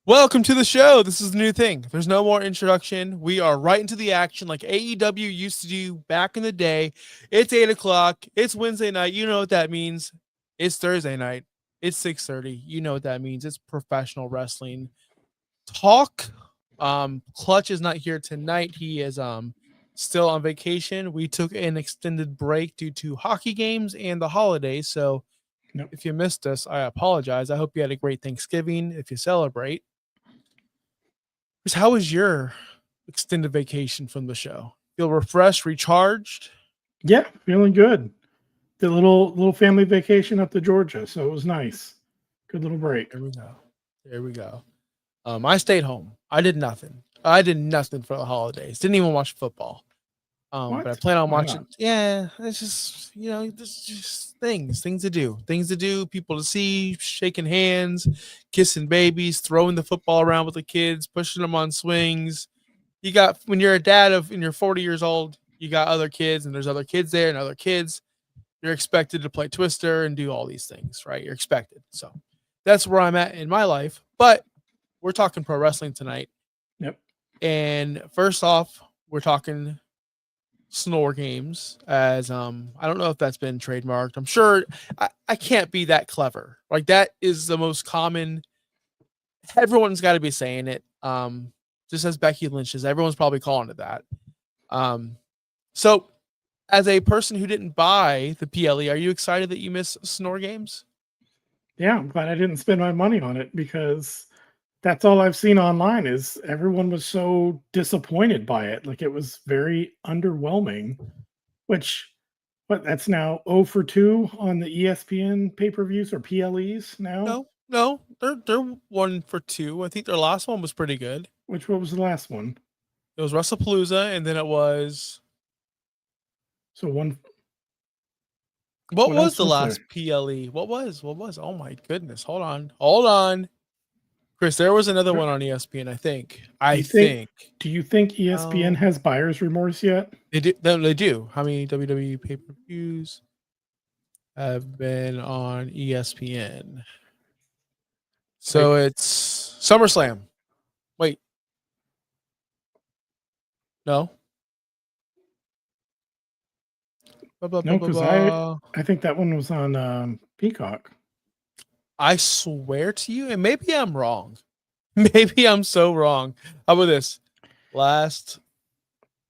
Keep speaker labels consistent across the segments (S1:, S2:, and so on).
S1: Welcome to the show. This is the new thing. There's no more introduction. We are right into the action like AEW used to do back in the day. It's 8 o'clock. It's Wednesday night. You know what that means. It's Thursday night. It's 6:30. You know what that means. It's professional wrestling talk. Clutch is not here tonight. He is still on vacation. We took an extended break due to hockey games and the holidays. So if you missed us, I apologize. I hope you had a great Thanksgiving if you celebrate. How was your extended vacation from the show? Feel refreshed, recharged?
S2: Yeah, feeling good. The little family vacation up to Georgia, so it was nice. Good little break.
S1: There we go. I stayed home. I did nothing. For the holidays. Didn't even watch football. But I plan on watching. Yeah, it's just, there's just things to do, people to see, shaking hands, kissing babies, throwing the football around with the kids, pushing them on swings. You got, when you're a dad and you're 40 years old, you got other kids and there's other kids there and other kids. You're expected to play Twister and do all these things, right? You're expected. So that's where I'm at in my life. But we're talking pro wrestling tonight.
S2: Yep.
S1: And first off, we're talking snore games, as I don't know if that's been trademarked. I'm sure I can't be that clever. Like, that is the most common. Everyone's got to be saying it. Just as Becky Lynch is, everyone's probably calling it that. So as a person who didn't buy the PLE, are you excited that you miss snore games?
S2: Yeah, I'm glad I didn't spend my money on it, because that's all I've seen online is everyone was so disappointed by it. Like, it was very underwhelming, that's now 0 for 2 on the ESPN pay-per-views or PLEs now?
S1: No, they're 1 for 2. I think their last one was pretty good.
S2: What was the last one?
S1: It was WrestlePalooza, and then it was...
S2: So one...
S1: What was the last PLE? What was? Oh my goodness. Hold on. Chris, there was another one on ESPN, I think.
S2: Do you think ESPN has buyer's remorse yet?
S1: They do. How many WWE pay-per-views have been on ESPN? So it's SummerSlam. Wait. No?
S2: No, because I think that one was on Peacock.
S1: I swear to you, and maybe I'm wrong. Maybe I'm so wrong. How about this? Last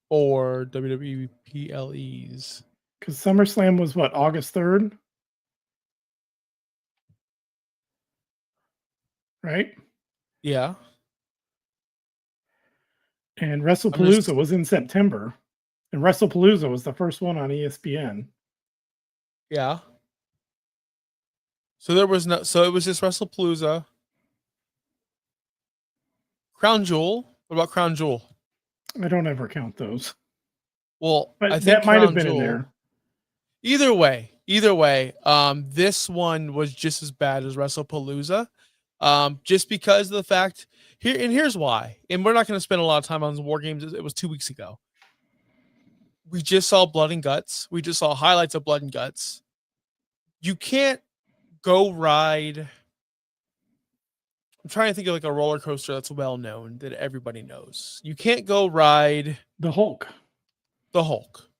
S1: 4 WWE PLEs.
S2: Because SummerSlam was what, August 3rd? Right?
S1: Yeah.
S2: And WrestlePalooza was in September. And WrestlePalooza was the first one on ESPN.
S1: Yeah. So it was just WrestlePalooza. Crown Jewel. What about Crown Jewel?
S2: I don't ever count those.
S1: Well,
S2: but
S1: I think
S2: that might have been in there.
S1: Either way, this one was just as bad as WrestlePalooza. Just because of the fact here's why. And we're not going to spend a lot of time on the War Games. It was 2 weeks ago. We just saw blood and guts. We just saw highlights of blood and guts. You can't go ride. I'm trying to think of like a roller coaster that's well known that everybody knows. You can't go ride
S2: the Hulk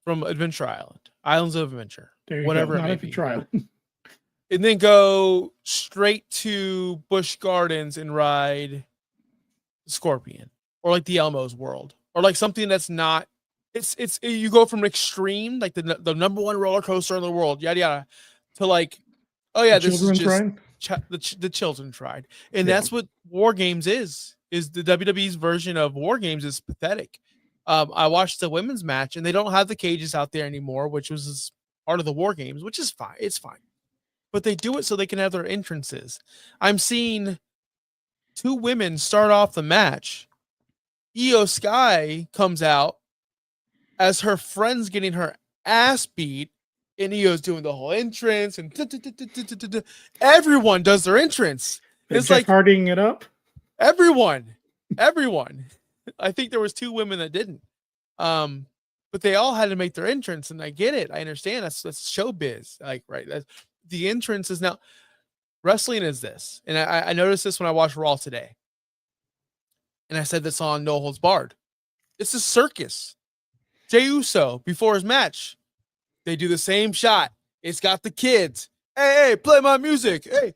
S1: from Adventure Island, Islands of Adventure, whatever it may be. And then go straight to Busch Gardens and ride the Scorpion, or like the Elmo's World, or like something that's not. It's you go from extreme, like the number one roller coaster in the world, yada yada, to like, oh yeah, this is just the children's ride, and that's what War Games is the WWE's version of War Games is pathetic. I watched the women's match, and they don't have the cages out there anymore, which was part of the War Games, which is fine. It's fine. But they do it so they can have their entrances. I'm seeing 2 women start off the match. Io Sky comes out as her friend's getting her ass beat, and Io's doing the whole entrance, and everyone does their entrance.
S2: It's like partying it up.
S1: Everyone. I think there was 2 women that didn't. But they all had to make their entrance, and I get it. I understand. That's showbiz. Like, right. The entrance is now. Wrestling is this. And I noticed this when I watched Raw today. And I said this on No Holds Barred. It's a circus. Jey Uso, before his match, they do the same shot. It's got the kids. Hey, play my music. Hey,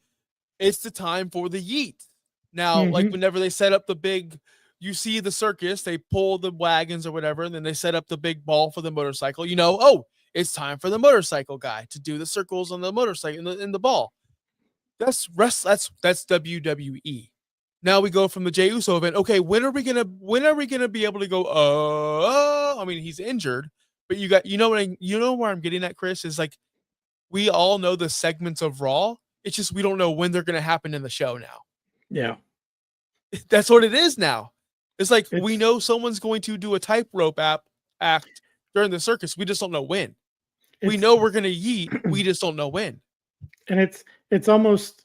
S1: it's the time for the yeet. Now, like whenever they set up the big, you see the circus, they pull the wagons or whatever, and then they set up the big ball for the motorcycle. It's time for the motorcycle guy to do the circles on the motorcycle in the ball. That's WWE. Now we go from the Jey Uso event. Okay, when are we gonna be able to go? I mean, he's injured, but you know where I'm getting at, Chris, is like we all know the segments of Raw. It's just we don't know when they're gonna happen in the show now.
S2: Yeah,
S1: that's what it is now. It's like we know someone's going to do a tightrope act during the circus. We just don't know when. We know we're gonna yeet. We just don't know when.
S2: And it's almost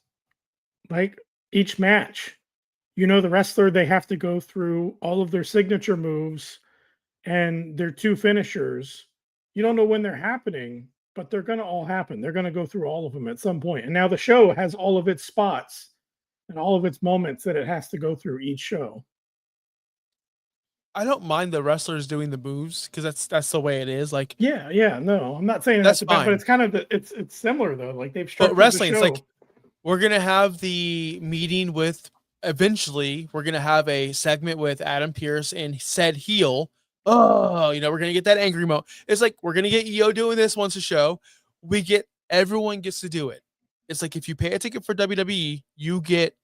S2: like each match. The wrestler, they have to go through all of their signature moves and their 2 finishers. You don't know when they're happening, but they're going to all happen. They're going to go through all of them at some point. And now the show has all of its spots and all of its moments that it has to go through each show.
S1: I don't mind the wrestlers doing the moves because that's the way it is. Like,
S2: no, I'm not saying that's bad, but it's kind of it's similar though. Like they've structured
S1: wrestling.
S2: the show.
S1: It's like we're gonna have the meeting with. Eventually, we're gonna have a segment with Adam Pearce and said heel. We're gonna get that angry moment. It's like we're gonna get EO doing this once a show. Everyone gets to do it. It's like if you pay a ticket for WWE, you get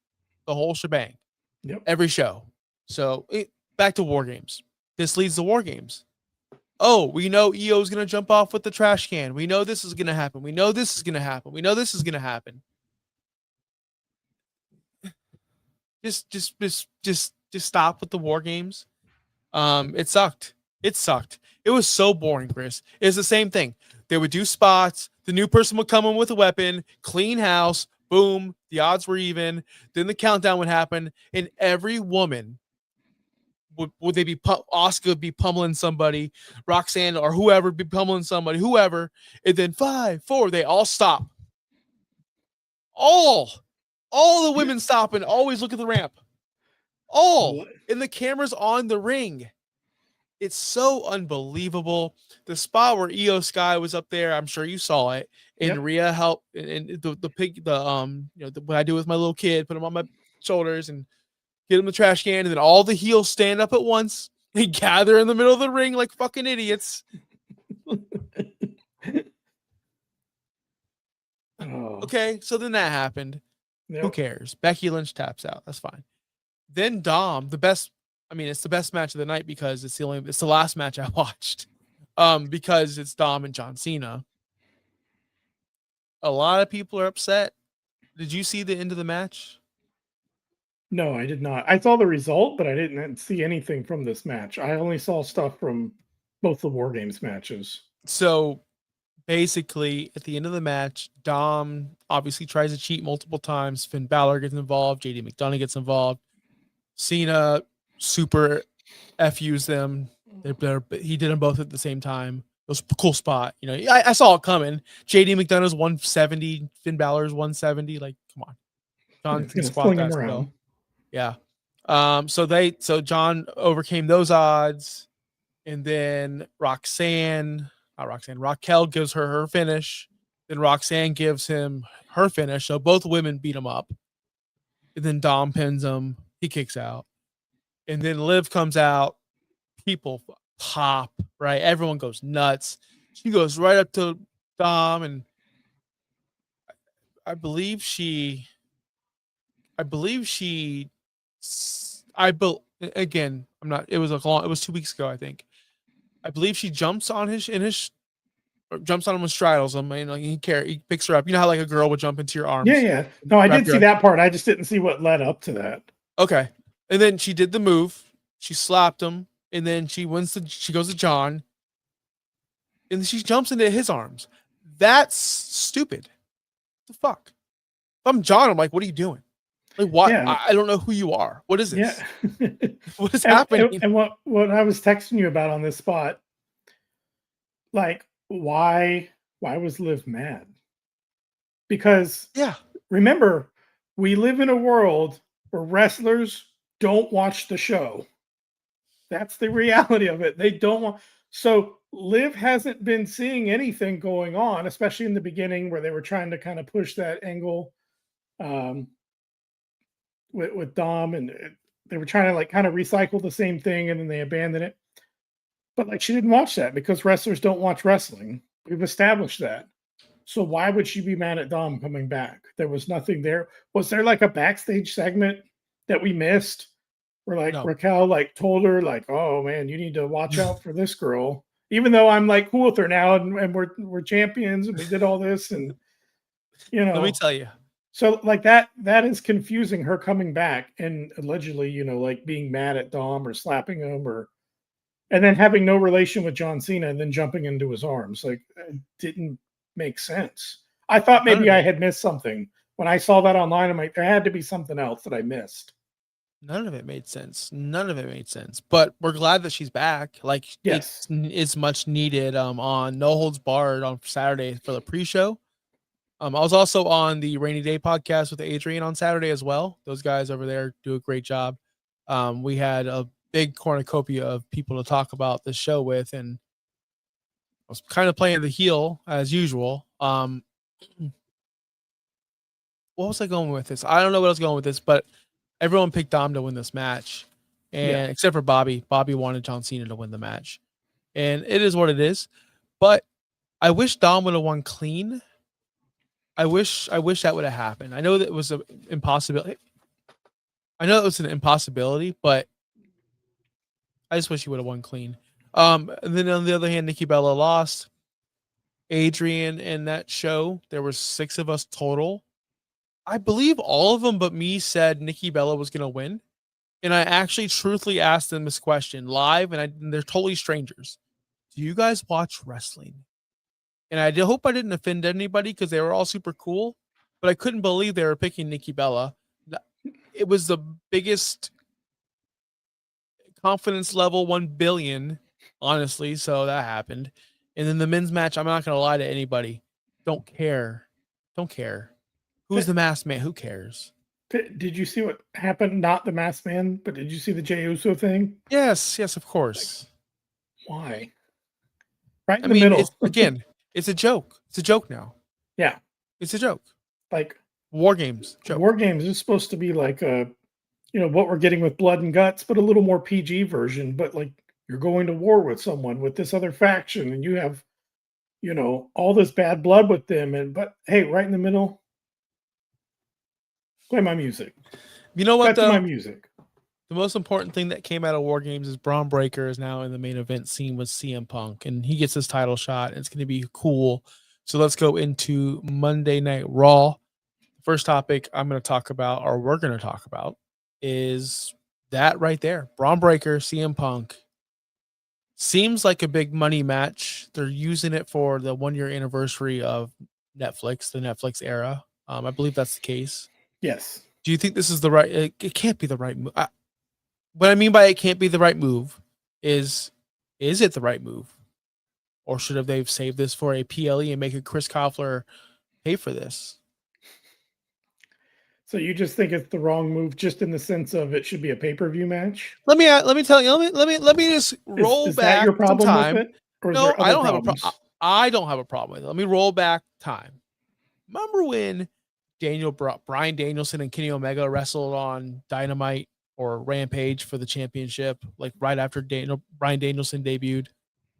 S1: the whole shebang.
S2: Yep.
S1: Every show. So back to War Games. This leads to War Games. Oh, we know EO's gonna jump off with the trash can. We know this is gonna happen. We know this is gonna happen. We know this is gonna happen. Just stop with the War Games. It sucked. It was so boring, Chris. It's the same thing. They would do spots. The new person would come in with a weapon, clean house, boom. The odds were even. Then the countdown would happen, and every woman would they be Asuka would be pummeling somebody, Roxanne or whoever be pummeling somebody, whoever, and then 5, 4, they all stop. All the women stop and always look at the ramp. And the camera's on the ring. It's so unbelievable. The spot where Io Sky was up there, I'm sure you saw it. And Rhea helped, and what I do with my little kid, put him on my shoulders and get him the trash can, and then all the heels stand up at once and gather in the middle of the ring like fucking idiots. Okay, so then that happened. Who cares? Becky Lynch taps out. That's fine. Then Dom, it's the best match of the night because it's the last match I watched. Because it's Dom and John Cena. A lot of people are upset. Did you see the end of the match?
S2: No, I did not. I saw the result, but I didn't see anything from this match. I only saw stuff from both the War Games matches.
S1: So basically, at the end of the match, Dom obviously tries to cheat multiple times. Finn Balor gets involved. JD McDonough gets involved. Cena super FUs them. He did them both at the same time. It was a cool spot. I saw it coming. JD McDonough's 170. Finn Balor's 170. Like, come on. John can squat that still. Yeah. So John overcame those odds. And then Raquel gives her finish. Then Roxanne gives him her finish. So both women beat him up. And then Dom pins him. He kicks out. And then Liv comes out. People pop, right? Everyone goes nuts. She goes right up to Dom, and it was 2 weeks ago, I think. I believe she jumps on jumps on him and straddles him, and he picks her up. You know how like a girl would jump into your arms?
S2: Yeah. No, I did see that part. I just didn't see what led up to that.
S1: Okay. And then she did the move. She slapped him, and then she goes to John, and she jumps into his arms. That's stupid. What the fuck? If I'm John, I'm like, what are you doing? Like, what? Yeah. I don't know who you are. What is this?
S2: Yeah.
S1: What is happening?
S2: And what I was texting you about on this spot, like, why was Liv mad? Because remember, we live in a world where wrestlers don't watch the show. That's the reality of it. They don't want. So Liv hasn't been seeing anything going on, especially in the beginning where they were trying to kind of push that angle with Dom, and they were trying to like kind of recycle the same thing, and then they abandoned it. But like, she didn't watch that because wrestlers don't watch wrestling. We've established that. So why would she be mad at Dom coming back? There was nothing there. Was there like a backstage segment that we missed where like Raquel like told her like, oh man, you need to watch out for this girl, even though I'm like cool with her now and we're champions and we did all this, and
S1: let me tell you.
S2: So like that is confusing, her coming back and allegedly, like being mad at Dom or slapping him and then having no relation with John Cena and then jumping into his arms. Like, it didn't make sense. I thought maybe I had missed something. When I saw that online, I'm like, there had to be something else that I missed.
S1: None of it made sense. But we're glad that she's back. Like,
S2: yes,
S1: it's much needed on No Holds Barred on Saturday for the pre-show. I was also on the Rainy Day podcast with Adrian on Saturday as well. Those guys over there do a great job. We had a big cornucopia of people to talk about this show with, and I was kind of playing the heel as usual. What was I going with this? I don't know what I was going with this, but everyone picked Dom to win this match, and except for Bobby. Bobby wanted John Cena to win the match, and it is what it is. But I wish Dom would have won clean. I wish that would have happened. I know that it was an impossibility. But I just wish he would have won clean. And then on the other hand, Nikki Bella lost. Adrian in that show, there were 6 of us total. I believe all of them but me said Nikki Bella was going to win. And I actually truthfully asked them this question live, and they're totally strangers. Do you guys watch wrestling? And I hope I didn't offend anybody because they were all super cool, but I couldn't believe they were picking Nikki Bella. It was the biggest confidence level 1 billion, honestly. So that happened. And then the men's match, I'm not going to lie to anybody. Don't care. Who's the masked man? Who cares?
S2: Did you see what happened? Not the masked man, but did you see the Jey Uso thing?
S1: Yes, of course.
S2: Why? Right in the middle.
S1: It's a joke. It's a joke now.
S2: Yeah.
S1: It's a joke.
S2: Like
S1: War Games. Joke.
S2: War Games is supposed to be like what we're getting with Blood and Guts, but a little more PG version. But like, you're going to war with someone with this other faction, and you have, all this bad blood with them. But hey, right in the middle, play my music.
S1: You know what?
S2: That's my music.
S1: The most important thing that came out of War Games is Braun Breaker is now in the main event scene with CM Punk, and he gets his title shot, and it's going to be cool. So let's go into Monday Night Raw. First topic I'm going to talk about, or we're going to talk about, is that right there. Braun Breaker, CM Punk. Seems like a big money match. They're using it for the 1-year anniversary of Netflix, the Netflix era. I believe that's the case.
S2: Yes.
S1: Do you think this is the right? It can't be the right move. What I mean by it can't be the right move is it the right move? Or should have they saved this for a PLE and make a Chris Koffler pay for this?
S2: So you just think it's the wrong move, just in the sense of it should be a pay-per-view match?
S1: Let me tell you. Let me just roll
S2: is
S1: back.
S2: That your problem
S1: some time.
S2: with it? Or is
S1: no,
S2: there other
S1: I don't
S2: problems?
S1: have a problem. I don't have a problem with it. Let me roll back time. Remember when Bryan Danielson and Kenny Omega wrestled on Dynamite or Rampage for the championship, like right after Bryan Danielson debuted?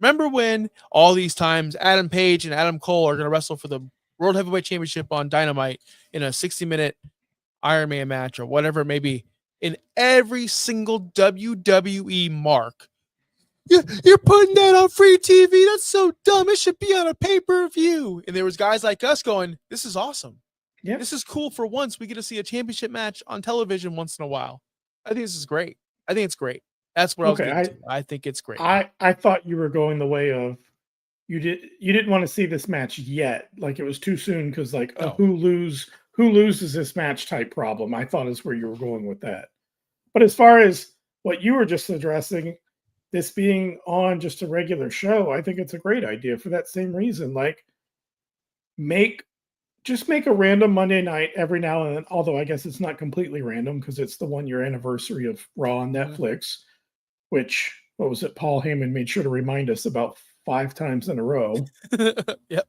S1: Remember when all these times Adam Page and Adam Cole are going to wrestle for the World Heavyweight Championship on Dynamite in a 60-minute Iron Man match or whatever it may be? In every single WWE mark, you're putting that on free TV. That's so dumb. It should be on a pay-per-view. And there was guys like us going, this is awesome.
S2: Yep.
S1: This is cool for once. We get to see a championship match on television once in a while. I think this is great. I think it's great. That's what I was getting to. I think it's great.
S2: I thought you were going the way of you didn't want to see this match yet. Like it was too soon because like a who loses this match type problem. I thought is where you were going with that. But as far as what you were just addressing, this being on just a regular show, I think it's a great idea for that same reason. Like, make just make a random Monday night every now and then. Although I guess it's not completely random because it's the 1 year anniversary of Raw on Netflix, which, what was it? Paul Heyman made sure to remind us about 5 times in a row.
S1: Yep.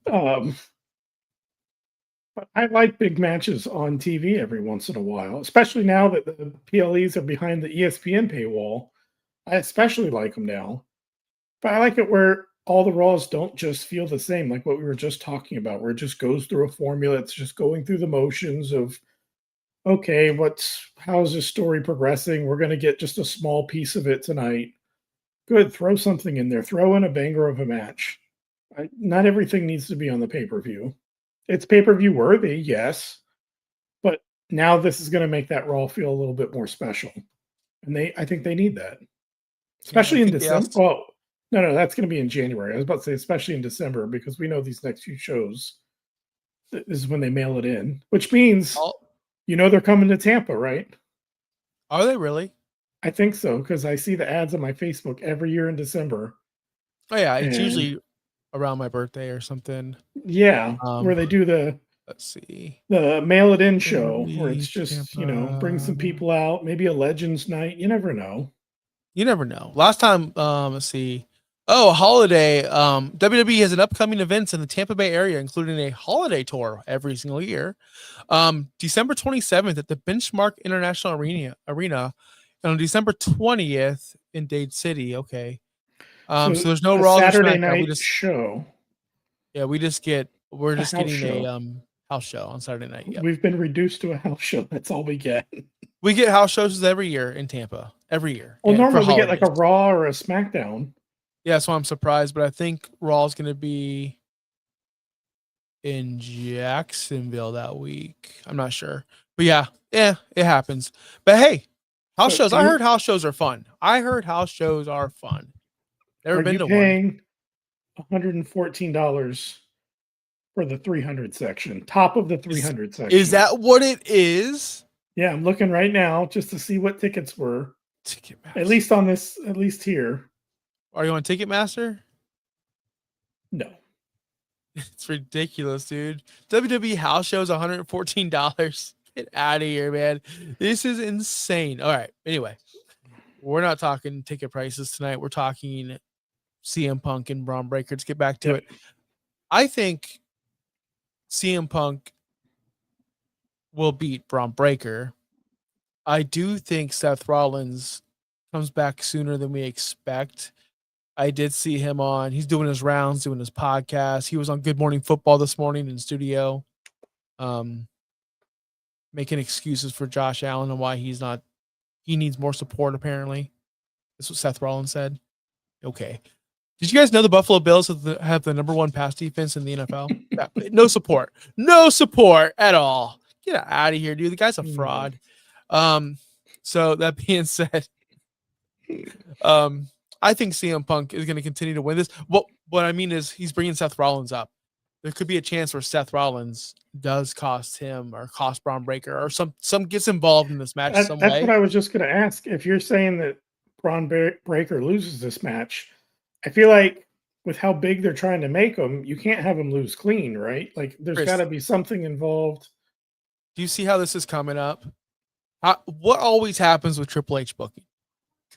S2: But I like big matches on TV every once in a while, especially now that the PLEs are behind the ESPN paywall. I especially like them now. But I like it where all the Raws don't just feel the same, like what we were just talking about, where it just goes through a formula. It's just going through the motions of, okay, how's this story progressing? We're going to get just a small piece of it tonight. Good, throw something in there. Throw in a banger of a match. Not everything needs to be on the pay-per-view. It's pay-per-view worthy, yes, but now this is going to make that Raw feel a little bit more special, and I think they need that, especially in December. Oh, no, that's going to be in January. I was about to say, especially in December, because we know these next few shows, this is when they mail it in, which means they're coming to Tampa, right?
S1: Are they really?
S2: I think so, because I see the ads on my Facebook every year in December.
S1: Oh yeah, it's usually around my birthday or something.
S2: Yeah, where they do the mail it in show where it's just Tampa. Bring some people out, maybe a Legends night. You never know.
S1: Last time, let's see. Oh, a holiday. WWE has an upcoming events in the Tampa Bay area, including a holiday tour every single year. December 27th at the Benchmark International Arena, and on December 20th in Dade City. Okay. So there's no Raw
S2: Saturday night show.
S1: Yeah, we're just getting a house show on Saturday night. Yep.
S2: We've been reduced to a house show. That's all we get.
S1: We get house shows every year in Tampa. Every year.
S2: Well, normally we get like a Raw or a SmackDown.
S1: Yeah, so I'm surprised, but I think Raw is going to be in Jacksonville that week. I'm not sure. But yeah, it happens. But hey, house shows. I heard house shows are fun. Never been to
S2: paying $114 for the 300 section, top of the 300 section.
S1: Is that what it is?
S2: Yeah, I'm looking right now just to see what tickets were. Ticketmaster. At least here.
S1: Are you on Ticketmaster?
S2: No.
S1: It's ridiculous, dude. WWE house shows $114. Get out of here, man. This is insane. All right. Anyway, we're not talking ticket prices tonight. We're talking CM Punk and Braun Breaker. Let's get back to it. I think CM Punk will beat Braun Breaker. I do think Seth Rollins comes back sooner than we expect. I did see him he's doing his rounds, doing his podcast. He was on Good Morning Football this morning in studio, making excuses for Josh Allen and why he needs more support, apparently. That's what Seth Rollins said. Okay. Did you guys know the Buffalo Bills have the number 1 pass defense in the NFL? No support at all. Get out of here, dude. The guy's a fraud. So that being said, I think CM Punk is going to continue to win this. What I mean is he's bringing Seth Rollins up. There could be a chance where Seth Rollins does cost him or cost Braun Breaker or some gets involved in this match. That's
S2: what I was just going to ask. If you're saying that Braun Breaker loses this match, I feel like with how big they're trying to make him, you can't have him lose clean, right? Like there's got to be something involved.
S1: Do you see how this is coming up? What always happens with Triple H booking?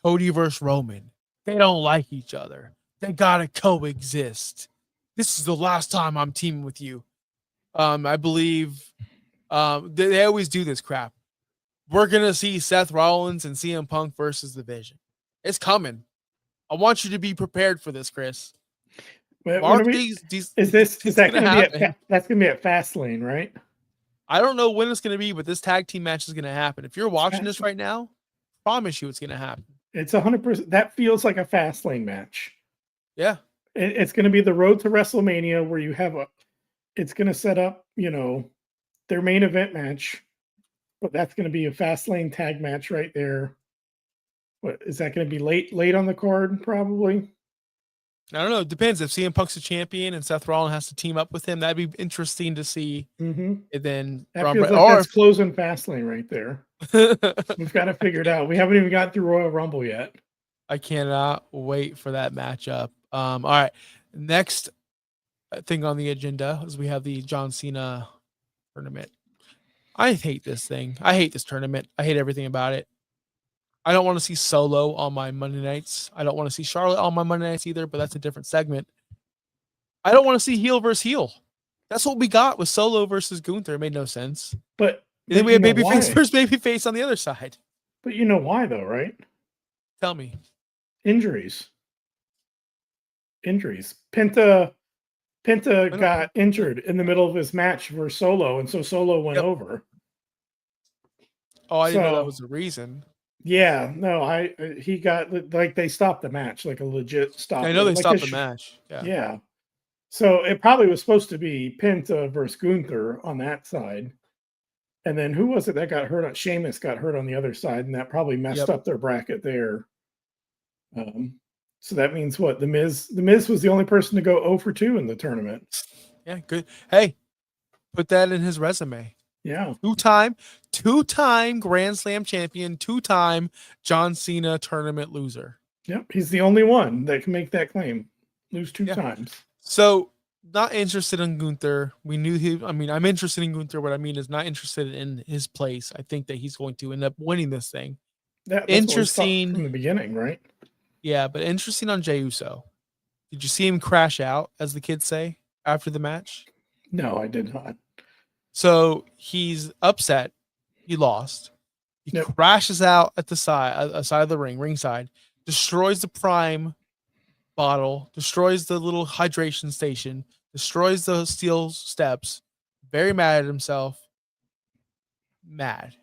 S1: Cody versus Roman. They don't like each other. They gotta coexist. This is the last time I'm teaming with you. I believe they always do this crap. We're gonna see Seth Rollins and CM Punk versus the Vision. It's coming. I want you to be prepared for this, Chris.
S2: Is that going to be that's going to be at Fastlane, right?
S1: I don't know when it's going to be, but this tag team match is going to happen. If you're watching this right now, I promise you it's going to happen.
S2: It's 100%. That feels like a Fastlane match.
S1: Yeah.
S2: It's going to be the road to WrestleMania where you have it's going to set up, their main event match, but that's going to be a Fastlane tag match right there. What is that going to be late on the card? Probably.
S1: I don't know. It depends. If CM Punk's a champion and Seth Rollins has to team up with him, that'd be interesting to see.
S2: Mm-hmm.
S1: And then
S2: that's closing Fastlane right there. We've got to figure it out. We haven't even got through Royal Rumble yet.
S1: I cannot wait for that matchup. All right. Next thing on the agenda is we have the John Cena tournament. I hate this thing. I hate this tournament. I hate everything about it. I don't want to see Solo on my Monday nights. I don't want to see Charlotte on my Monday nights either, but that's a different segment. I don't want to see heel versus heel. That's what we got with Solo versus Gunther. It made no sense.
S2: But
S1: then we had babyface versus babyface on the other side.
S2: But you know why, though, right?
S1: Tell me.
S2: Injuries. Penta got injured in the middle of his match for Solo, and so Solo went over.
S1: Oh, I didn't know that was the reason.
S2: Yeah, no, he got, like, they stopped the match, like a legit stop.
S1: I know they stopped the match.
S2: Yeah. So it probably was supposed to be Penta versus Gunther on that side. And then who was it that got hurt? Sheamus got hurt on the other side, and that probably messed up their bracket there. So that means what? The Miz was the only person to go 0 for 2 in the tournament.
S1: Yeah, good. Hey, put that in his resume.
S2: Yeah.
S1: Two-time Grand Slam champion, 2-time John Cena tournament loser.
S2: Yep, he's the only one that can make that claim. Lose 2 times.
S1: So, not interested in Gunther. I'm interested in Gunther. What I mean is not interested in his place. I think that he's going to end up winning this thing.
S2: That's interesting from the beginning, right?
S1: Yeah, but interesting on Jey Uso. Did you see him crash out, as the kids say, after the match?
S2: No, I did not.
S1: So he's upset. He lost. He crashes out at the side of the ringside, destroys the Prime bottle, destroys the little hydration station, destroys the steel steps. Very mad at himself. Mad.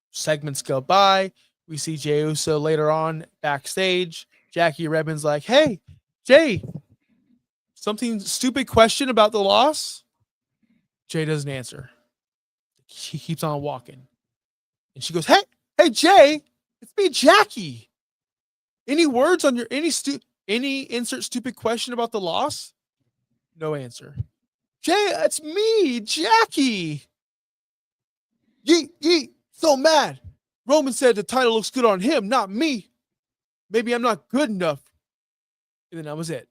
S1: Segments go by. We see Jey Uso later on backstage. Jackie Redmond's like, "Hey, Jey, something stupid question about the loss?" Jey doesn't answer. She keeps on walking. And she goes, Hey, Jey, it's me, Jackie. Any words on your any insert stupid question about the loss? No answer. Jey, it's me, Jackie. Yeet, so mad. Roman said the title looks good on him, not me. Maybe I'm not good enough. And then that was it.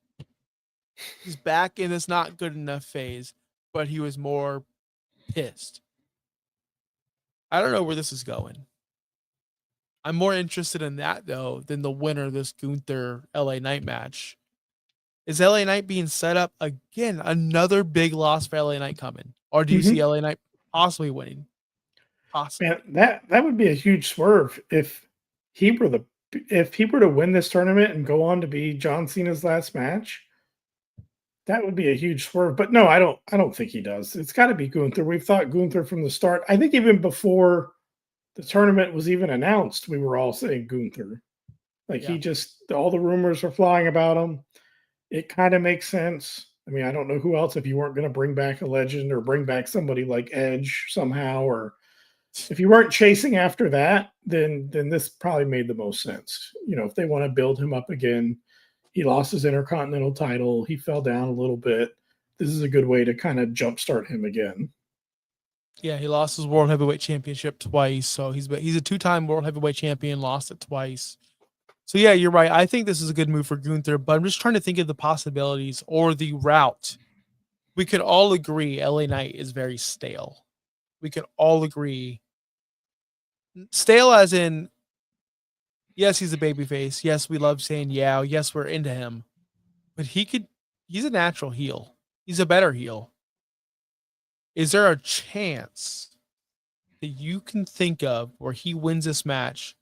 S1: He's back in this not good enough phase, but he was more pissed. I don't know where this is going. I'm more interested in that, though, than the winner of this Gunther LA Knight match. Is LA Knight being set up again? Another big loss for LA Knight coming? Or do you see LA Knight possibly winning? Possibly.
S2: Man, that would be a huge swerve if he were to win this tournament and go on to be John Cena's last match. That would be a huge swerve. But no, I don't think he does. It's got to be Gunther. We've thought Gunther from the start. I think even before the tournament was even announced, we were all saying Gunther. He just, all the rumors were flying about him. It kind of makes sense. I mean, I don't know who else, if you weren't going to bring back a legend or bring back somebody like Edge somehow, or if you weren't chasing after that, then this probably made the most sense. If they want to build him up again. He lost his Intercontinental title. He fell down a little bit. This is a good way to kind of jumpstart him again.
S1: Yeah, he lost his World Heavyweight Championship twice. So he's a 2-time World Heavyweight Champion, lost it twice. So yeah, you're right. I think this is a good move for Gunther, but I'm just trying to think of the possibilities or the route. We could all agree LA Knight is very stale. We could all agree. Stale as in, yes, he's a babyface. Yes, we love saying yeah. Yes, we're into him. But he's a natural heel. He's a better heel. Is there a chance that you can think of where he wins this match?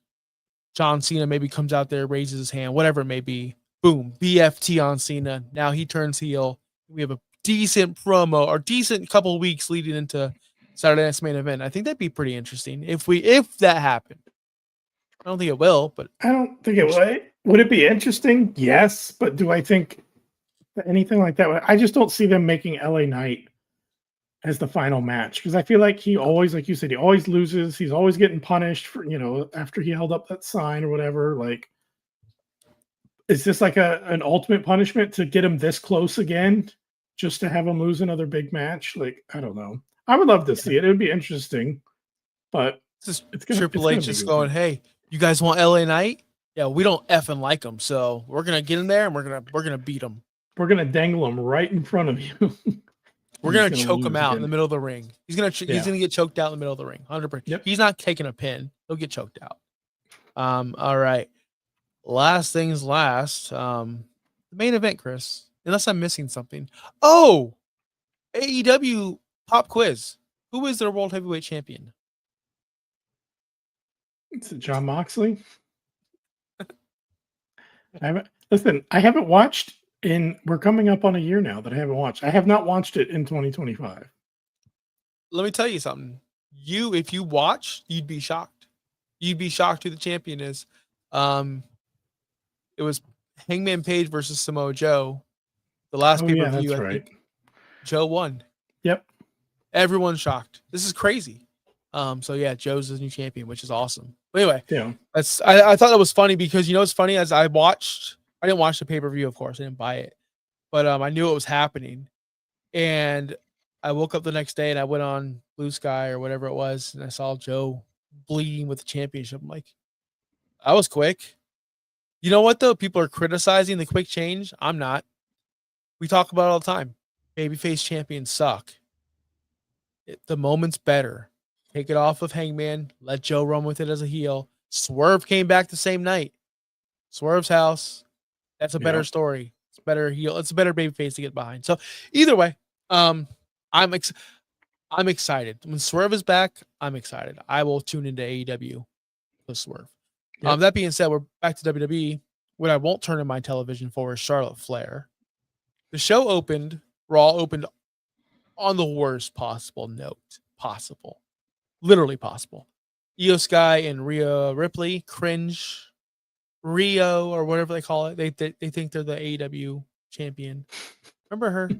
S1: John Cena maybe comes out there, raises his hand, whatever it may be. Boom, BFT on Cena. Now he turns heel. We have a decent promo or decent couple of weeks leading into Saturday Night's Main Event. I think that'd be pretty interesting if that happened. I don't think it will, but
S2: I don't think it would. Would it be interesting? Yes, but do I think anything like that? I just don't see them making LA Knight as the final match, because I feel like he always, like you said, he always loses. He's always getting punished for, after he held up that sign or whatever. Like, is this like an ultimate punishment to get him this close again, just to have him lose another big match? Like, I don't know. I would love to see it. It would be interesting, but
S1: it's Triple H just going, "Hey, you guys want LA Knight? Yeah, we don't effing like him, so we're gonna get in there and we're gonna beat him.
S2: We're gonna dangle him right in front of you."
S1: We're gonna choke him out in the middle of the ring. He's gonna get choked out in the middle of the ring. 100%.
S2: Yep.
S1: He's not taking a pin. He'll get choked out. All right. Last things last. The main event, Chris. Unless I'm missing something. Oh, AEW pop quiz. Who is their world heavyweight champion?
S2: It's John Moxley. I haven't watched we're coming up on a year now that I haven't watched. I have not watched it in 2025.
S1: Let me tell you something. If you watch, you'd be shocked. You'd be shocked who the champion is. It was Hangman Page versus Samoa Joe. The last pay-per-view,
S2: that's right.
S1: Joe won.
S2: Yep.
S1: Everyone's shocked. This is crazy. So yeah, Joe's the new champion, which is awesome. But anyway, I thought that was funny because it's funny as I didn't watch the pay-per-view, of course, I didn't buy it, but I knew it was happening, and I woke up the next day and I went on Blue Sky or whatever it was, and I saw Joe bleeding with the championship. I'm like, that was quick. You know what though? People are criticizing the quick change. I'm not. We talk about it all the time. Babyface champions suck. The moment's better. Take it off of Hangman. Let Joe run with it as a heel. Swerve came back the same night. Swerve's house. That's a better story. It's better heel. It's a better babyface to get behind. So either way, I'm excited. When Swerve is back, I'm excited. I will tune into AEW with Swerve. Yep. That being said, we're back to WWE. What I won't turn in my television for is Charlotte Flair. The show opened, Raw opened on the worst possible note possible. Literally possible. Io Sky and Rhea Ripley cringe. Rio or whatever they call it. They think they're the AEW champion. Remember her?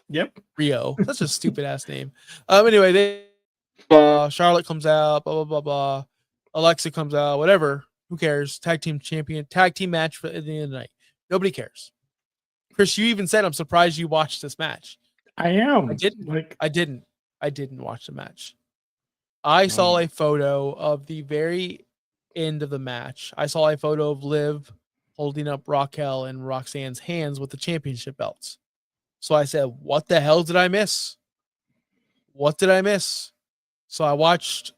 S2: Yep.
S1: Rio. Such a stupid ass name. Anyway, Charlotte comes out, blah, blah, blah, blah. Alexa comes out, whatever. Who cares? Tag team match at the end of the night. Nobody cares. Chris, you even said, I'm surprised you watched this match.
S2: I am.
S1: I didn't watch the match. I saw a photo of the very end of the match. I saw a photo of Liv holding up Raquel and Roxanne's hands with the championship belts. So I said, what the hell did I miss? What did I miss? So I watched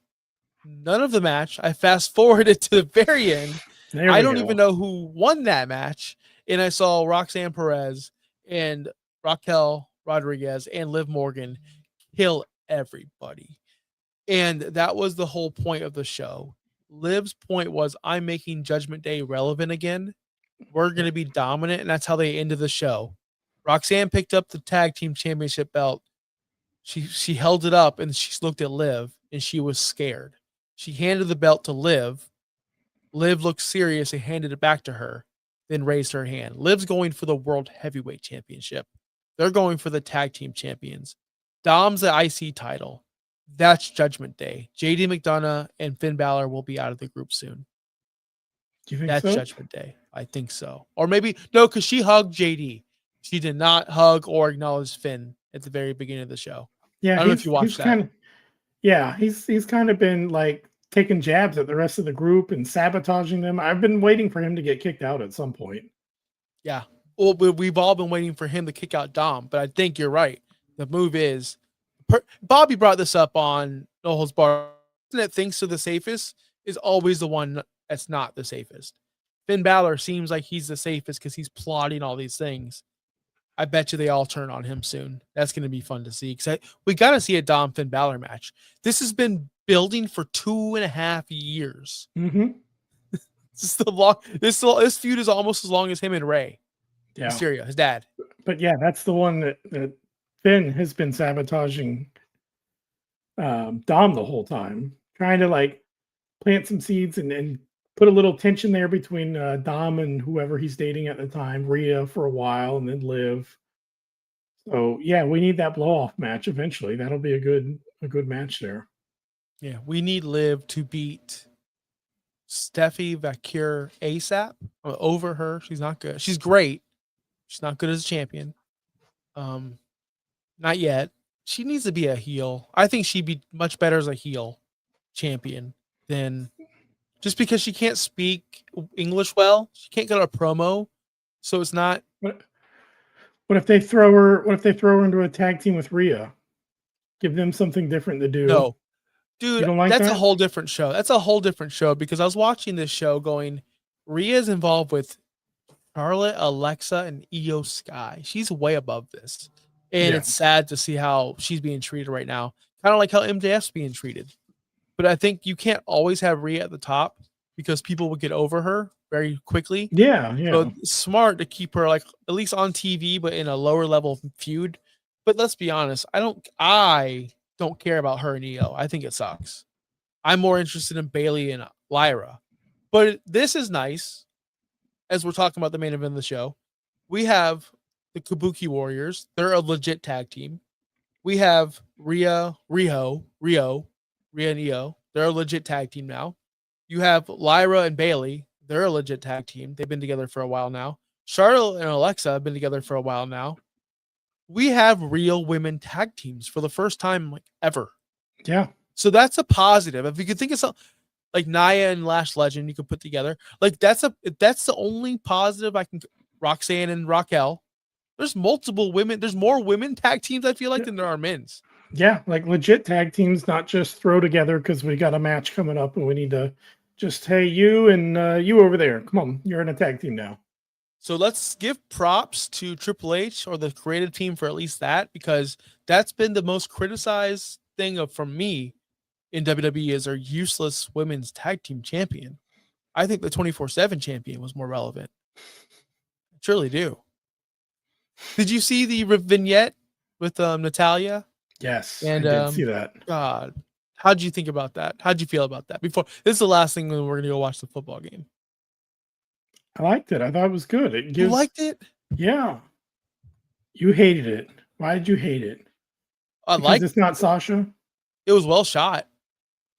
S1: none of the match. I fast forwarded to the very end. I don't even know who won that match. And I saw Roxanne Perez and Raquel Rodriguez and Liv Morgan kill everybody. And that was the whole point of the show. Liv's point was, I'm making Judgment Day relevant again. We're going to be dominant. And that's how they ended the show. Roxanne picked up the tag team championship belt. She held it up and she looked at Liv and she was scared. She handed the belt to Liv. Liv looked serious and handed it back to her, then raised her hand. Liv's going for the World Heavyweight Championship. They're going for the tag team champions. Dom's the IC title. That's Judgment Day. JD McDonough and Finn Balor will be out of the group soon.
S2: Do you think
S1: that's
S2: so?
S1: Judgment Day. I think so. Or maybe, no, because she hugged JD. She did not hug or acknowledge Finn at the very beginning of the show.
S2: Yeah,
S1: I don't know if you watched that.
S2: He's kind of been like taking jabs at the rest of the group and sabotaging them. I've been waiting for him to get kicked out at some point.
S1: Yeah. Well, we've all been waiting for him to kick out Dom, but I think you're right. The move is Bobby brought this up on No Holds Barred. That thinks they're the safest is always the one that's not the safest. Finn Balor seems like he's the safest because he's plotting all these things. I bet you they all turn on him soon. That's going to be fun to see because we got to see a Dom Finn Balor match. This has been building for 2.5 years.
S2: Mm-hmm.
S1: This feud is almost as long as him and Ray.
S2: Yeah,
S1: Mysterio, his dad.
S2: But yeah, that's the one that Finn has been sabotaging Dom the whole time, trying to like plant some seeds and put a little tension there between Dom and whoever he's dating at the time, Rhea for a while, and then Liv. So yeah, we need that blow off match eventually. That'll be a good match there.
S1: Yeah, we need Liv to beat Steffi Vacure ASAP over her. She's not good. She's great. She's not good as a champion. Not yet. She needs to be a heel. I think she'd be much better as a heel champion than just because she can't speak English well. She can't get a promo. So it's not.
S2: What if they throw her into a tag team with Rhea Give them something different to do.
S1: No. Dude,
S2: You don't like
S1: that's
S2: that?
S1: a whole different show. That's a whole different show because I was watching this show going, Rhea's involved with Charlotte, Alexa, and Io Sky. She's way above this. And it's sad to see how she's being treated right now. Kind of like how MJF's being treated. But I think you can't always have Rhea at the top because people will get over her very quickly.
S2: Yeah.
S1: So it's smart to keep her like at least on TV, but in a lower level feud. But let's be honest, I don't care about her and Io. I think it sucks. I'm more interested in Bayley and Lyra. But this is nice. As we're talking about the main event of the show, we have the Kabuki Warriors. They're a legit tag team. We have Rio, and Io. They're a legit tag team now. You have Lyra and Bayley. They're a legit tag team. They've been together for a while now. Charlotte and Alexa have been together for a while now. We have real women tag teams for the first time like ever.
S2: Yeah.
S1: So that's a positive. If you could think of something like Nia and Lash Legend, you could put together. Like that's the only positive I can. Roxanne and Raquel. There's multiple women. There's more women tag teams. I feel like than there are men's.
S2: Yeah, like legit tag teams, not just throw together because we got a match coming up and we need to just hey you and you over there. Come on, you're in a tag team now.
S1: So let's give props to Triple H or the creative team for at least that because that's been the most criticized thing from me in WWE is our useless women's tag team champion. I think the 24/7 champion was more relevant. I truly do. Did you see the vignette with Natalia?
S2: Yes,
S1: and
S2: I did see that.
S1: God, how'd you think about that? How'd you feel about that? Before this is the last thing when we're gonna go watch the football game.
S2: I liked it. I thought it was good. It gives,
S1: you liked it?
S2: Yeah. You hated it. Why did you hate it? Because it's not Sasha.
S1: It was well shot.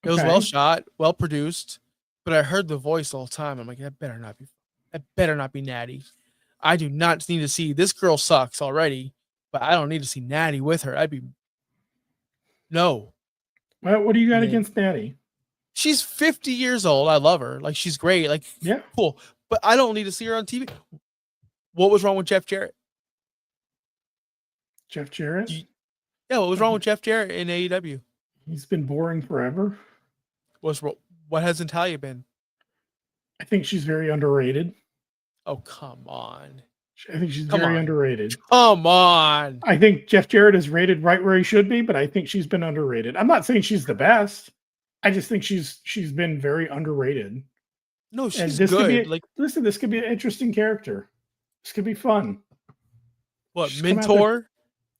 S1: It was well shot, well produced. But I heard the voice the whole time. I'm like, that better not be Natty. I do not need to see this girl sucks already, but I don't need to see Natty with her. No.
S2: Well, what do you got against Natty?
S1: She's 50 years old. I love her. Like she's great. Like cool. But I don't need to see her on TV. What was wrong with Jeff Jarrett?
S2: Jeff Jarrett?
S1: Yeah, what was wrong with Jeff Jarrett in AEW?
S2: He's been boring forever.
S1: What has Natalia been?
S2: I think she's very underrated.
S1: Oh, come on.
S2: I think she's very underrated.
S1: Come on.
S2: I think Jeff Jarrett is rated right where he should be, but I think she's been underrated. I'm not saying she's the best. I just think she's been very underrated.
S1: No, she's good.
S2: Listen, this could be an interesting character. This could be fun.
S1: What, mentor?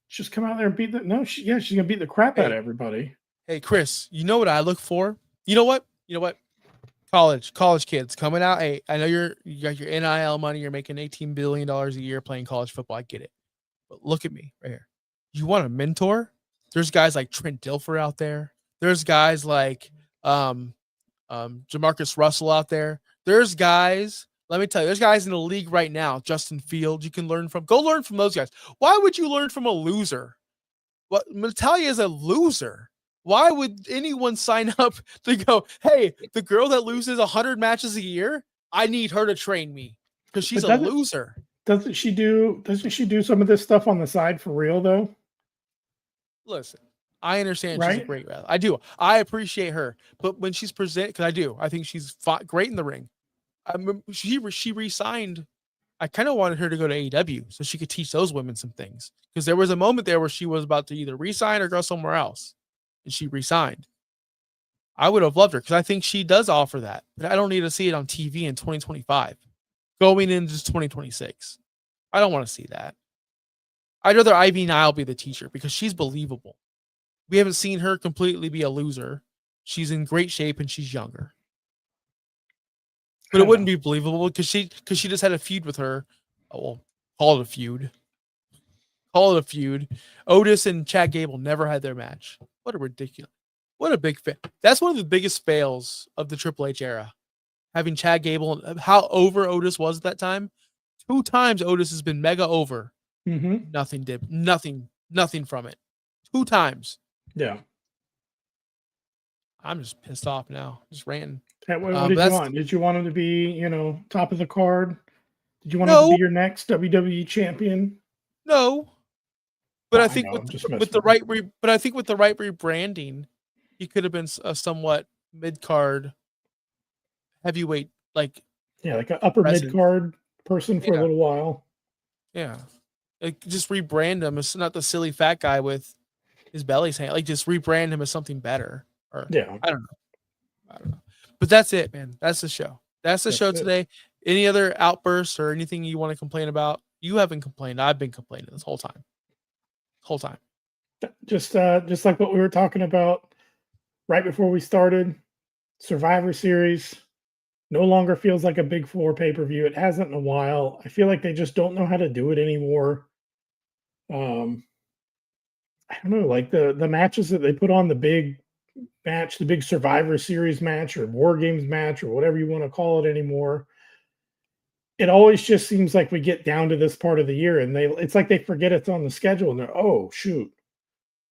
S2: Just come out there and beat she's gonna beat the crap out of everybody.
S1: Hey, Chris, you know what I look for? You know what? College kids coming out. Hey, I know you got your NIL money. You're making $18 billion a year playing college football. I get it. But look at me right here. You want a mentor? There's guys like Trent Dilfer out there. There's guys like Jamarcus Russell out there. There's guys, let me tell you, there's guys in the league right now, Justin Fields, you can learn from. Go learn from those guys. Why would you learn from a loser? Natalia is a loser. Why would anyone sign up to go, hey, the girl that loses 100 matches a year, I need her to train me because she's a loser.
S2: Doesn't she do some of this stuff on the side for real though?
S1: Listen, I understand she's a great wrestler. I do. I appreciate her. But when she's because I think she's great in the ring. She re-signed. I kind of wanted her to go to AEW so she could teach those women some things. Because there was a moment there where she was about to either re-sign or go somewhere else. And she re-signed. I would have loved her because I think she does offer that. But I don't need to see it on TV in 2025. Going into 2026. I don't want to see that. I'd rather Ivy Nile be the teacher because she's believable. We haven't seen her completely be a loser. She's in great shape and she's younger. But it wouldn't be believable because she just had a feud with her. Oh, well, call it a feud. Call it a feud. Otis and Chad Gable never had their match. What a ridiculous. What a big fail. That's one of the biggest fails of the Triple H era. Having Chad Gable, how over Otis was at that time. 2 times Otis has been mega over.
S2: Mm-hmm.
S1: Nothing from it. 2 times.
S2: Yeah.
S1: I'm just pissed off now. Just ranting.
S2: What did you want? Did you want him to be, top of the card? Did you want him to be your next WWE champion?
S1: No. But I think with the right rebranding, he could have been a somewhat mid-card heavyweight, like
S2: an upper mid-card person for a little while.
S1: Yeah, like just rebrand him as not the silly fat guy with his belly saying, like just rebrand him as something better. Or I don't know. But that's it, man. That's the show. That's the show today. Any other outbursts or anything you want to complain about? You haven't complained. I've been complaining this whole time.
S2: Just like what we were talking about right before we started, Survivor Series no longer feels like a Big Four pay-per-view. It hasn't in a while. I feel like they just don't know how to do it anymore. I don't know, like the matches that they put on the big match, the big Survivor Series match or War Games match or whatever you want to call it anymore. It always just seems like we get down to this part of the year and it's like they forget it's on the schedule and they're, oh shoot,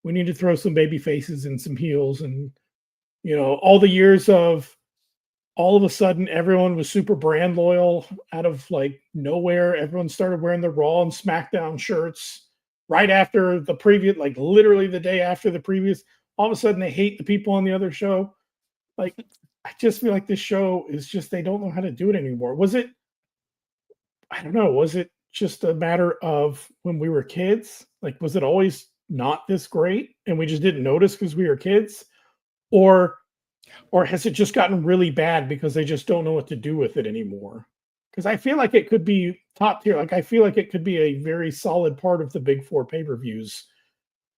S2: we need to throw some baby faces and some heels. And all the years of all of a sudden everyone was super brand loyal out of like nowhere. Everyone started wearing the Raw and SmackDown shirts right after the previous, like literally the day after the previous. All of a sudden they hate the people on the other show. Like, I just feel like this show is just, they don't know how to do it anymore. I don't know. Was it just a matter of when we were kids? Like, was it always not this great and we just didn't notice because we were kids? Or has it just gotten really bad because they just don't know what to do with it anymore? Because I feel like it could be top tier. Like, I feel like it could be a very solid part of the Big Four pay-per-views,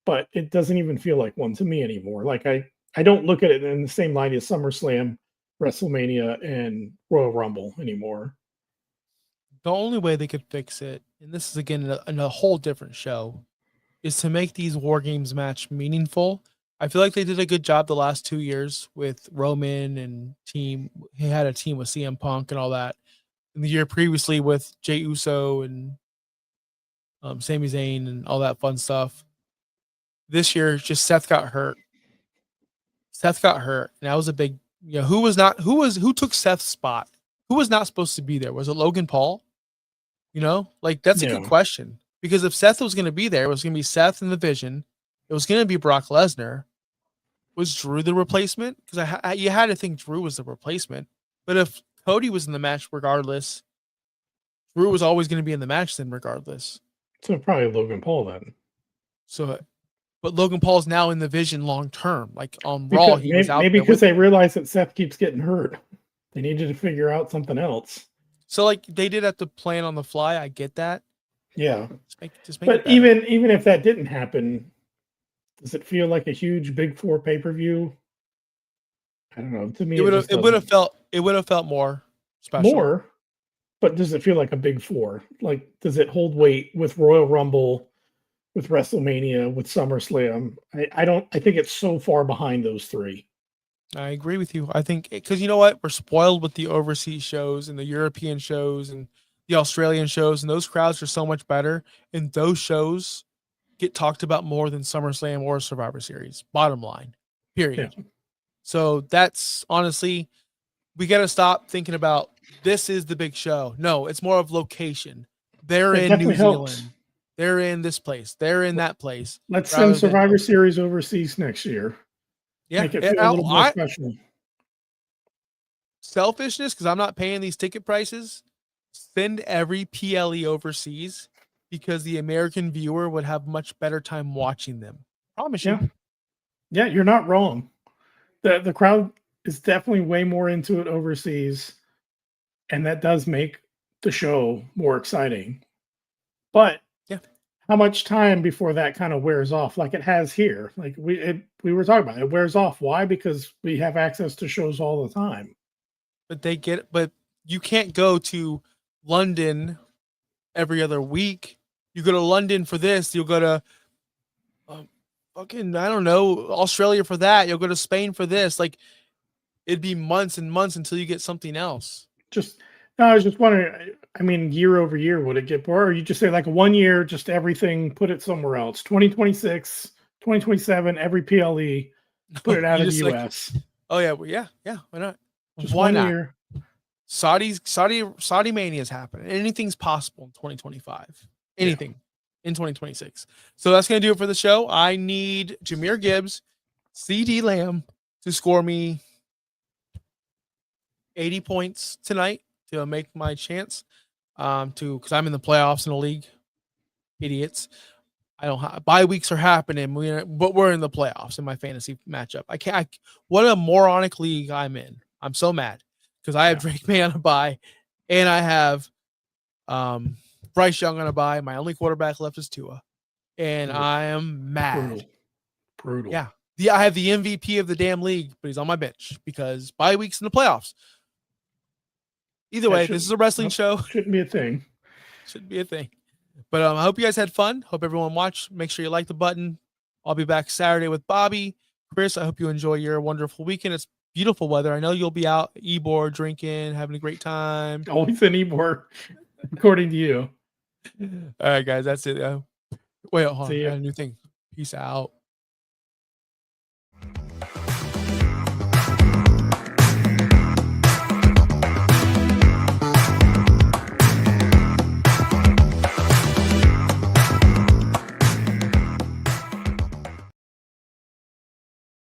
S2: but it doesn't even feel like one to me anymore. Like, I don't look at it in the same light as SummerSlam, WrestleMania, and Royal Rumble anymore.
S1: The only way they could fix it, and this is again in a whole different show, is to make these War Games match meaningful. I feel like they did a good job the last 2 years with Roman and team. He had a team with CM Punk and all that. In the year previously with Jey Uso and Sami Zayn and all that fun stuff. This year, just Seth got hurt. And that was a big, who took Seth's spot? Who was not supposed to be there? Was it Logan Paul? That's a good question. Because if Seth was going to be there, it was going to be Seth in the Vision. It was going to be Brock Lesnar. Was Drew the replacement? Because you had to think Drew was the replacement. But if Cody was in the match regardless, Drew was always going to be in the match then regardless.
S2: So probably Logan Paul then.
S1: But Logan Paul's now in the Vision long term. Like on Raw, he was out there.
S2: Maybe because they realized that Seth keeps getting hurt. They needed to figure out something else.
S1: So like they did have to plan on the fly. I get that.
S2: Yeah.
S1: Just make
S2: but even if that didn't happen, does it feel like a huge Big Four pay-per-view? I don't know. To me,
S1: it would have felt more special.
S2: More, but does it feel like a Big Four? Like, does it hold weight with Royal Rumble, with WrestleMania, with SummerSlam? I think it's so far behind those three.
S1: I agree with you. I think because you know what? We're spoiled with the overseas shows and the European shows and the Australian shows, and those crowds are so much better. And those shows get talked about more than SummerSlam or Survivor Series. Bottom line, period. Yeah. So that's honestly, we got to stop thinking about this is the big show. No, it's more of location. They're in New Zealand. They're in this place. They're in that place.
S2: Let's send Survivor Series overseas next year.
S1: Yeah,
S2: make it feel a little more special.
S1: Selfishness, because I'm not paying these ticket prices. Send every PLE overseas because the American viewer would have much better time watching them. Promise you.
S2: Yeah, you're not wrong. The crowd is definitely way more into it overseas, and that does make the show more exciting. But how much time before that kind of wears off, like it has here? Like we were talking about, it wears off. Why? Because we have access to shows all the time.
S1: But you can't go to London every other week. You go to London for this. You'll go to I don't know, Australia for that. You'll go to Spain for this. Like, it'd be months and months until you get something else.
S2: I was just wondering, I mean, year over year, would it get bored? Or you just say like 1 year, just everything, put it somewhere else. 2026, 2027, every PLE, put it out of the US.
S1: Why not?
S2: Just why not? Year.
S1: Saudi Mania is happening. Anything's possible in 2025. Anything. in 2026. So that's going to do it for the show. I need Jahmyr Gibbs, CD Lamb to score me 80 points tonight to make my chance because I'm in the playoffs in the league. Idiots. I don't bye weeks are happening, but we're in the playoffs in my fantasy matchup. What a moronic league I'm in. I'm so mad because I have Drake May on a bye and I have Bryce Young on a bye. My only quarterback left is Tua. And I am mad.
S2: Brutal.
S1: Yeah. I have the MVP of the damn league, but he's on my bench because bye weeks in the playoffs. Either way, this is a wrestling show.
S2: Shouldn't be a thing.
S1: Shouldn't be a thing. But I hope you guys had fun. Hope everyone watched. Make sure you like the button. I'll be back Saturday with Bobby. Chris, I hope you enjoy your wonderful weekend. It's beautiful weather. I know you'll be out Ybor drinking, having a great time.
S2: Always in Ybor, according to you.
S1: All right, guys. That's it. Wait, hold on. I
S2: See ya.
S1: got a new thing. Peace out.